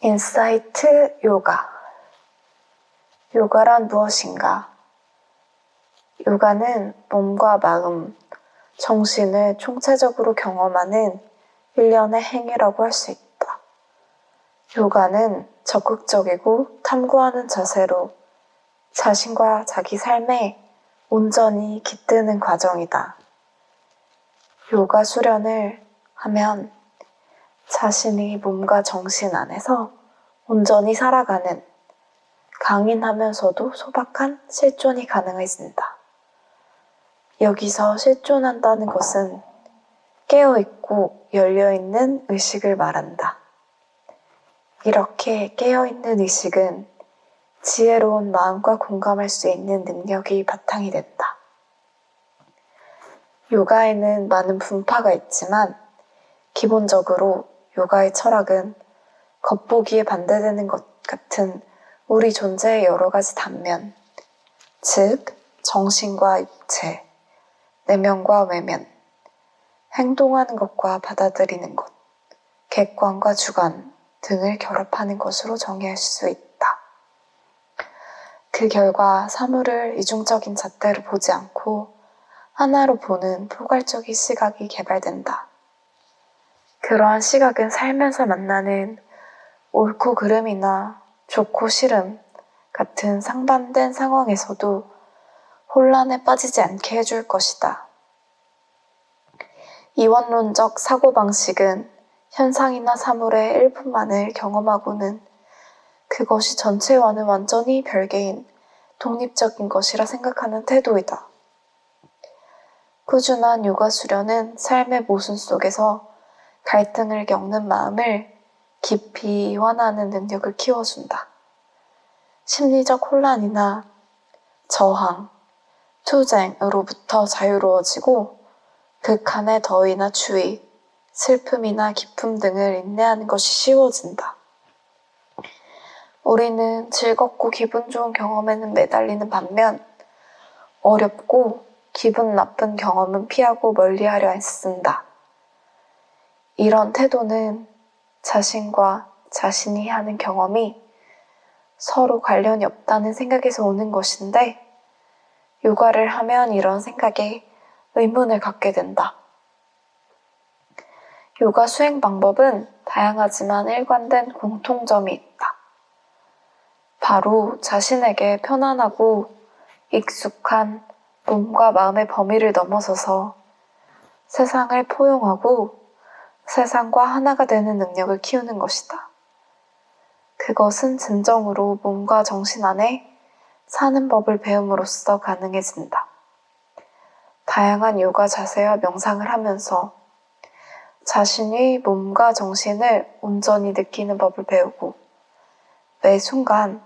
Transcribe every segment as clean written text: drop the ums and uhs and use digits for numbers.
인사이트 요가. 요가란 무엇인가? 요가는 몸과 마음, 정신을 총체적으로 경험하는 일련의 행위라고 할 수 있다. 요가는 적극적이고 탐구하는 자세로 자신과 자기 삶에 온전히 깃드는 과정이다. 요가 수련을 하면 자신이 몸과 정신 안에서 온전히 살아가는 강인하면서도 소박한 실존이 가능해진다. 여기서 실존한다는 것은 깨어있고 열려있는 의식을 말한다. 이렇게 깨어있는 의식은 지혜로운 마음과 공감할 수 있는 능력이 바탕이 된다. 요가에는 많은 분파가 있지만 기본적으로 요가의 철학은 겉보기에 반대되는 것 같은 우리 존재의 여러 가지 단면, 즉 정신과 육체, 내면과 외면, 행동하는 것과 받아들이는 것, 객관과 주관 등을 결합하는 것으로 정의할 수 있다. 그 결과 사물을 이중적인 잣대로 보지 않고 하나로 보는 포괄적인 시각이 개발된다. 그러한 시각은 살면서 만나는 옳고 그름이나 좋고 싫음 같은 상반된 상황에서도 혼란에 빠지지 않게 해줄 것이다. 이원론적 사고방식은 현상이나 사물의 일부만을 경험하고는 그것이 전체와는 완전히 별개인 독립적인 것이라 생각하는 태도이다. 꾸준한 요가 수련은 삶의 모순 속에서 갈등을 겪는 마음을 깊이 이완하는 능력을 키워준다. 심리적 혼란이나 저항, 투쟁으로부터 자유로워지고 극한의 더위나 추위, 슬픔이나 기쁨 등을 인내하는 것이 쉬워진다. 우리는 즐겁고 기분 좋은 경험에는 매달리는 반면 어렵고 기분 나쁜 경험은 피하고 멀리하려 애쓴다. 이런 태도는 자신과 자신이 하는 경험이 서로 관련이 없다는 생각에서 오는 것인데 요가를 하면 이런 생각에 의문을 갖게 된다. 요가 수행 방법은 다양하지만 일관된 공통점이 있다. 바로 자신에게 편안하고 익숙한 몸과 마음의 범위를 넘어서서 세상을 포용하고 세상과 하나가 되는 능력을 키우는 것이다. 그것은 진정으로 몸과 정신 안에 사는 법을 배움으로써 가능해진다. 다양한 요가 자세와 명상을 하면서 자신이 몸과 정신을 온전히 느끼는 법을 배우고 매 순간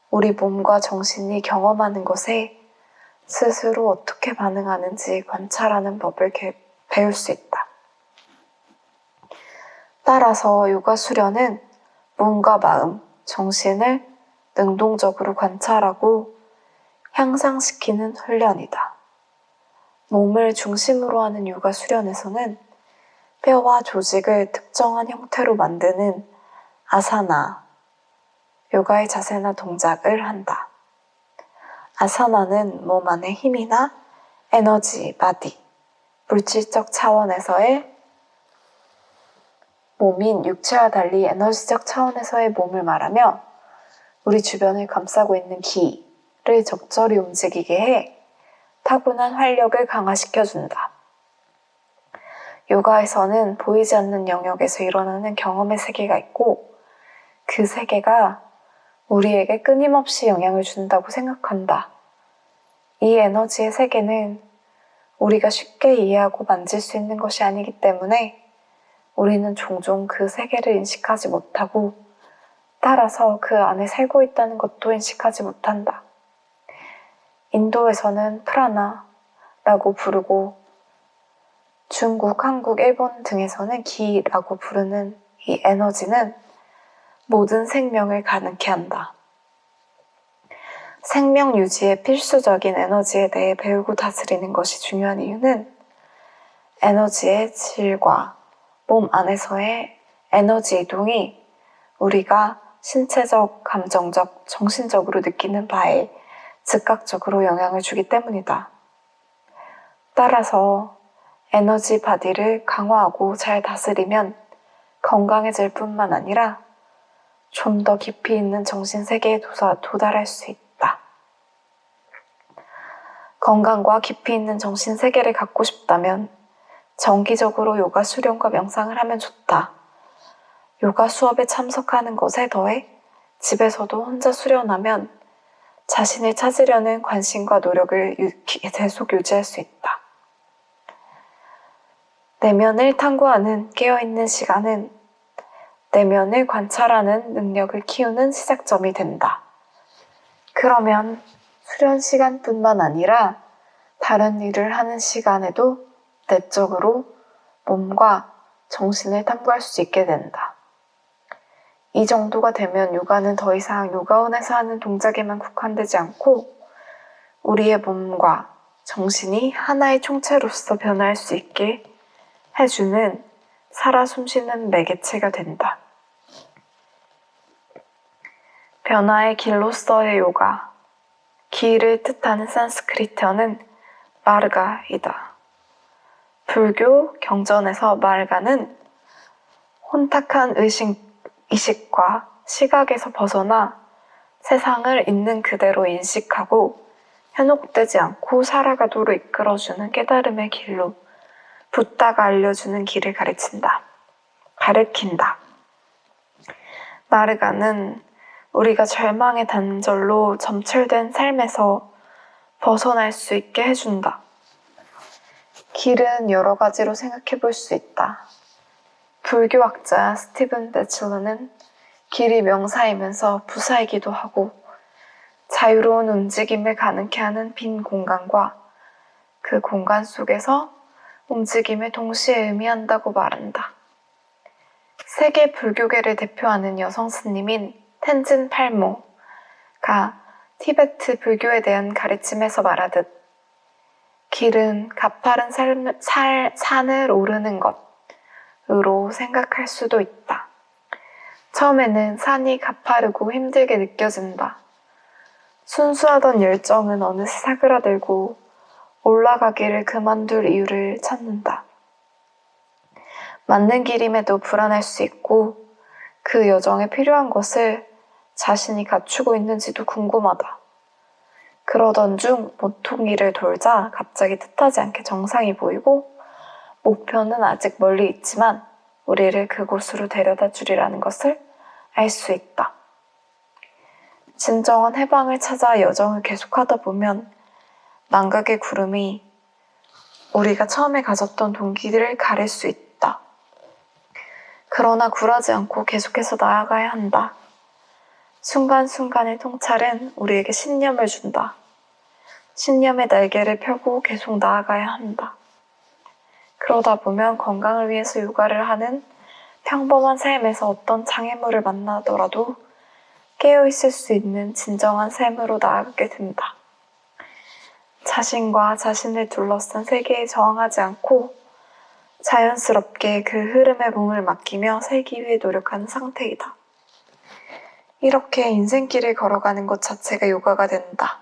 우리 몸과 정신이 경험하는 것에 스스로 어떻게 반응하는지 관찰하는 법을 배울 수 있다. 따라서 요가 수련은 몸과 마음, 정신을 능동적으로 관찰하고 향상시키는 훈련이다. 몸을 중심으로 하는 요가 수련에서는 뼈와 조직을 특정한 형태로 만드는 아사나, 요가의 자세나 동작을 한다. 아사나는 몸 안의 힘이나 에너지, 바디, 물질적 차원에서의 몸인 육체와 달리 에너지적 차원에서의 몸을 말하며 우리 주변을 감싸고 있는 기를 적절히 움직이게 해 타고난 활력을 강화시켜준다. 요가에서는 보이지 않는 영역에서 일어나는 경험의 세계가 있고 그 세계가 우리에게 끊임없이 영향을 준다고 생각한다. 이 에너지의 세계는 우리가 쉽게 이해하고 만질 수 있는 것이 아니기 때문에 우리는 종종 그 세계를 인식하지 못하고 따라서 그 안에 살고 있다는 것도 인식하지 못한다. 인도에서는 프라나라고 부르고 중국, 한국, 일본 등에서는 기라고 부르는 이 에너지는 모든 생명을 가능케 한다. 생명 유지에 필수적인 에너지에 대해 배우고 다스리는 것이 중요한 이유는 에너지의 질과 몸 안에서의 에너지 이동이 우리가 신체적, 감정적, 정신적으로 느끼는 바에 즉각적으로 영향을 주기 때문이다. 따라서 에너지 바디를 강화하고 잘 다스리면 건강해질 뿐만 아니라 좀 더 깊이 있는 정신 세계에 도달할 수 있다. 건강과 깊이 있는 정신 세계를 갖고 싶다면 정기적으로 요가 수련과 명상을 하면 좋다. 요가 수업에 참석하는 것에 더해 집에서도 혼자 수련하면 자신을 찾으려는 관심과 노력을 계속 유지할 수 있다. 내면을 탐구하는 깨어있는 시간은 내면을 관찰하는 능력을 키우는 시작점이 된다. 그러면 수련 시간뿐만 아니라 다른 일을 하는 시간에도 내적으로 몸과 정신을 탐구할 수 있게 된다. 이 정도가 되면 요가는 더 이상 요가원에서 하는 동작에만 국한되지 않고 우리의 몸과 정신이 하나의 총체로서 변화할 수 있게 해주는 살아 숨쉬는 매개체가 된다. 변화의 길로서의 요가, 길을 뜻하는 산스크리트어는 마르가이다. 불교 경전에서 마르가는 혼탁한 의식과 시각에서 벗어나 세상을 있는 그대로 인식하고 현혹되지 않고 살아가도록 이끌어주는 깨달음의 길로 붓다가 알려주는 길을 가르친다. 마르가는 우리가 절망의 단절로 점철된 삶에서 벗어날 수 있게 해준다. 길은 여러 가지로 생각해 볼 수 있다. 불교학자 스티븐 배첼러는 길이 명사이면서 부사이기도 하고 자유로운 움직임을 가능케 하는 빈 공간과 그 공간 속에서 움직임을 동시에 의미한다고 말한다. 세계 불교계를 대표하는 여성 스님인 텐진 팔모가 티베트 불교에 대한 가르침에서 말하듯 길은 가파른 산을 오르는 것으로 생각할 수도 있다. 처음에는 산이 가파르고 힘들게 느껴진다. 순수하던 열정은 어느새 사그라들고 올라가기를 그만둘 이유를 찾는다. 맞는 길임에도 불안할 수 있고 그 여정에 필요한 것을 자신이 갖추고 있는지도 궁금하다. 그러던 중 모퉁이를 돌자 갑자기 뜻하지 않게 정상이 보이고 목표는 아직 멀리 있지만 우리를 그곳으로 데려다 주리라는 것을 알 수 있다. 진정한 해방을 찾아 여정을 계속하다 보면 망각의 구름이 우리가 처음에 가졌던 동기들을 가릴 수 있다. 그러나 굴하지 않고 계속해서 나아가야 한다. 순간순간의 통찰은 우리에게 신념을 준다. 신념의 날개를 펴고 계속 나아가야 한다. 그러다 보면 건강을 위해서 요가를 하는 평범한 삶에서 어떤 장애물을 만나더라도 깨어있을 수 있는 진정한 삶으로 나아가게 된다. 자신과 자신을 둘러싼 세계에 저항하지 않고 자연스럽게 그 흐름에 몸을 맡기며 살기 위해 노력하는 상태이다. 이렇게 인생길을 걸어가는 것 자체가 요가가 된다.